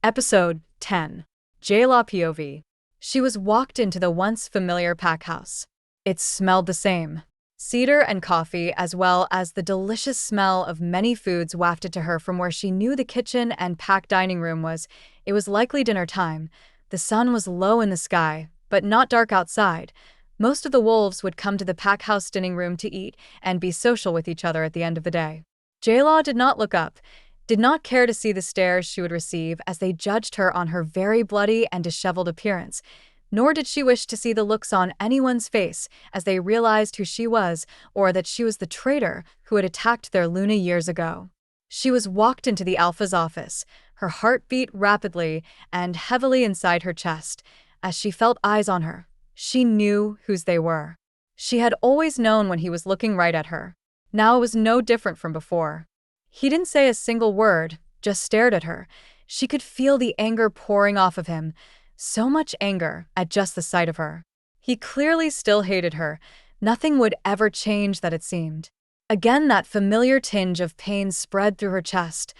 Episode 10. Jayla POV. She was walked into the once familiar pack house. It smelled the same. Cedar and coffee, as well as the delicious smell of many foods wafted to her from where she knew the kitchen and packed dining room was. It was likely dinner time. The sun was low in the sky, but not dark outside. Most of the wolves would come to the pack house dining room to eat and be social with each other at the end of the day. Jayla did not look up, did not care to see the stares she would receive as they judged her on her very bloody and disheveled appearance, nor did she wish to see the looks on anyone's face as they realized who she was or that she was the traitor who had attacked their Luna years ago. She was walked into the Alpha's office, her heart beat rapidly and heavily inside her chest. As she felt eyes on her, she knew whose they were. She had always known when he was looking right at her. Now it was no different from before. He didn't say a single word, just stared at her. She could feel the anger pouring off of him, so much anger at just the sight of her. He clearly still hated her. Nothing would ever change, that it seemed. Again, that familiar tinge of pain spread through her chest.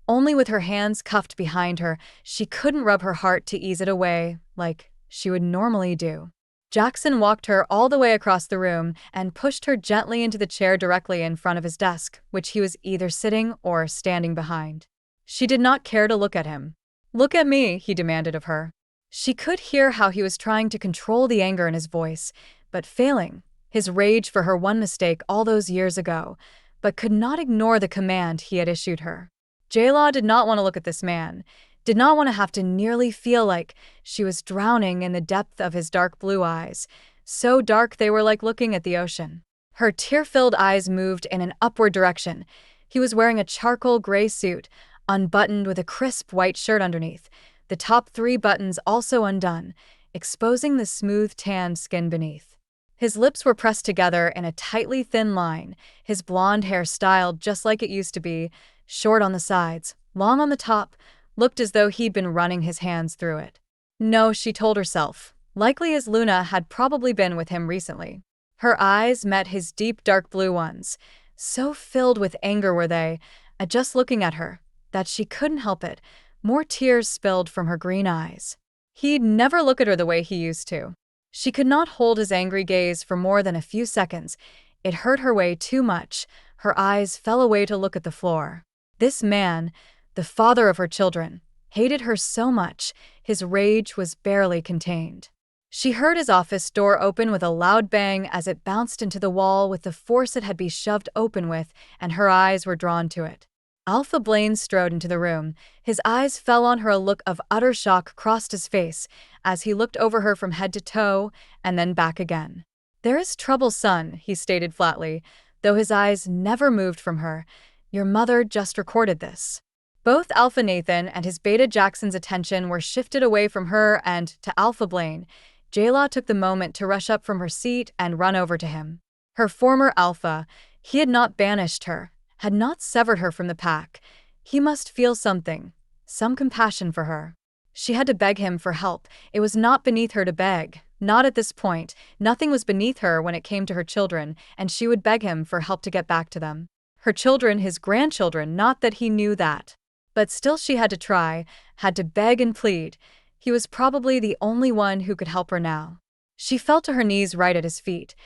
Only with her hands cuffed behind her, she couldn't rub her heart to ease it away like she would normally do. Jackson walked her all the way across the room and pushed her gently into the chair directly in front of his desk, which he was either sitting or standing behind. She did not care to look at him. "Look at me," he demanded of her. She could hear how he was trying to control the anger in his voice, but failing, his rage for her one mistake all those years ago, but could not ignore the command he had issued her. Jayla did not want to look at this man, did not want to have to nearly feel like she was drowning in the depth of his dark blue eyes, so dark they were like looking at the ocean. Her tear-filled eyes moved in an upward direction. He was wearing a charcoal gray suit, unbuttoned with a crisp white shirt underneath, the top 3 buttons also undone, exposing the smooth tanned skin beneath. His lips were pressed together in a tightly thin line, his blonde hair styled just like it used to be, short on the sides, long on the top, looked as though he'd been running his hands through it. No, she told herself, likely as Luna had probably been with him recently. Her eyes met his deep dark blue ones, so filled with anger were they, at just looking at her, that she couldn't help it. More tears spilled from her green eyes. He'd never look at her the way he used to. She could not hold his angry gaze for more than a few seconds. It hurt her way too much. Her eyes fell away to look at the floor. This man, the father of her children, hated her so much, his rage was barely contained. She heard his office door open with a loud bang as it bounced into the wall with the force it had been shoved open with, and her eyes were drawn to it. Alpha Blaine strode into the room. His eyes fell on her. A look of utter shock crossed his face as he looked over her from head to toe and then back again. "There is trouble, son," he stated flatly, though his eyes never moved from her. "Your mother just recorded this." Both Alpha Nathan and his Beta Jackson's attention were shifted away from her and to Alpha Blaine. Jayla took the moment to rush up from her seat and run over to him. Her former Alpha, he had not banished her, had not severed her from the pack. He must feel something, some compassion for her. She had to beg him for help. It was not beneath her to beg. Not at this point. Nothing was beneath her when it came to her children, and she would beg him for help to get back to them. Her children, his grandchildren, not that he knew that. But still she had to try, had to beg and plead. He was probably the only one who could help her now. She fell to her knees right at his feet,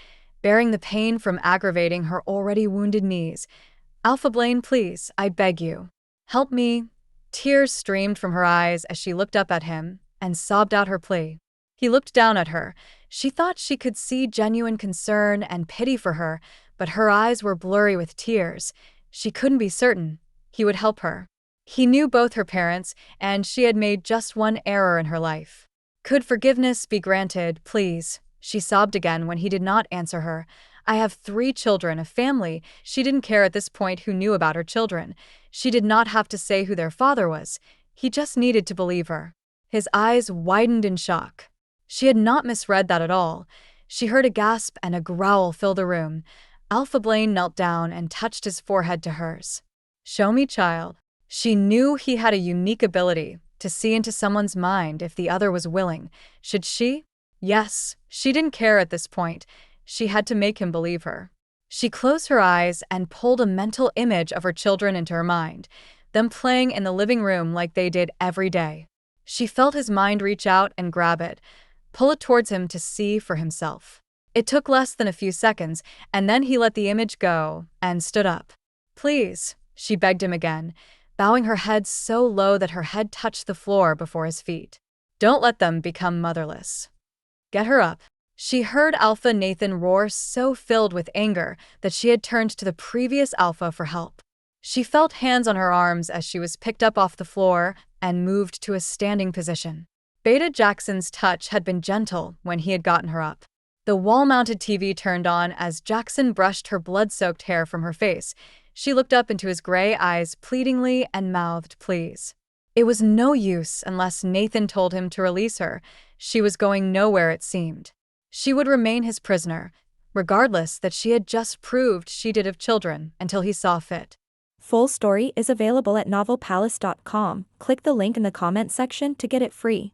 bearing the pain from aggravating her already wounded knees. "Alpha Blaine, please, I beg you. Help me." Tears streamed from her eyes as she looked up at him and sobbed out her plea. He looked down at her. She thought she could see genuine concern and pity for her, but her eyes were blurry with tears. She couldn't be certain he would help her. He knew both her parents, and she had made just one error in her life. "Could forgiveness be granted, please?" She sobbed again when he did not answer her. "I have 3 children, a family." She didn't care at this point who knew about her children. She did not have to say who their father was. He just needed to believe her. His eyes widened in shock. She had not misread that at all. She heard a gasp and a growl fill the room. Alpha Blaine knelt down and touched his forehead to hers. "Show me, child." She knew he had a unique ability to see into someone's mind if the other was willing. Should she? Yes, she didn't care at this point. She had to make him believe her. She closed her eyes and pulled a mental image of her children into her mind, them playing in the living room like they did every day. She felt his mind reach out and grab it, pull it towards him to see for himself. It took less than a few seconds, and then he let the image go and stood up. "Please," she begged him again, bowing her head so low that her head touched the floor before his feet. "Don't let them become motherless. Get her up." She heard Alpha Nathan roar, so filled with anger that she had turned to the previous Alpha for help. She felt hands on her arms as she was picked up off the floor and moved to a standing position. Beta Jackson's touch had been gentle when he had gotten her up. The wall-mounted TV turned on as Jackson brushed her blood-soaked hair from her face. She looked up into his gray eyes pleadingly and mouthed, "Please." It was no use unless Nathan told him to release her. She was going nowhere, it seemed. She would remain his prisoner, regardless that she had just proved she did have children, until he saw fit. Full story is available at novelpalace.com. Click the link in the comment section to get it free.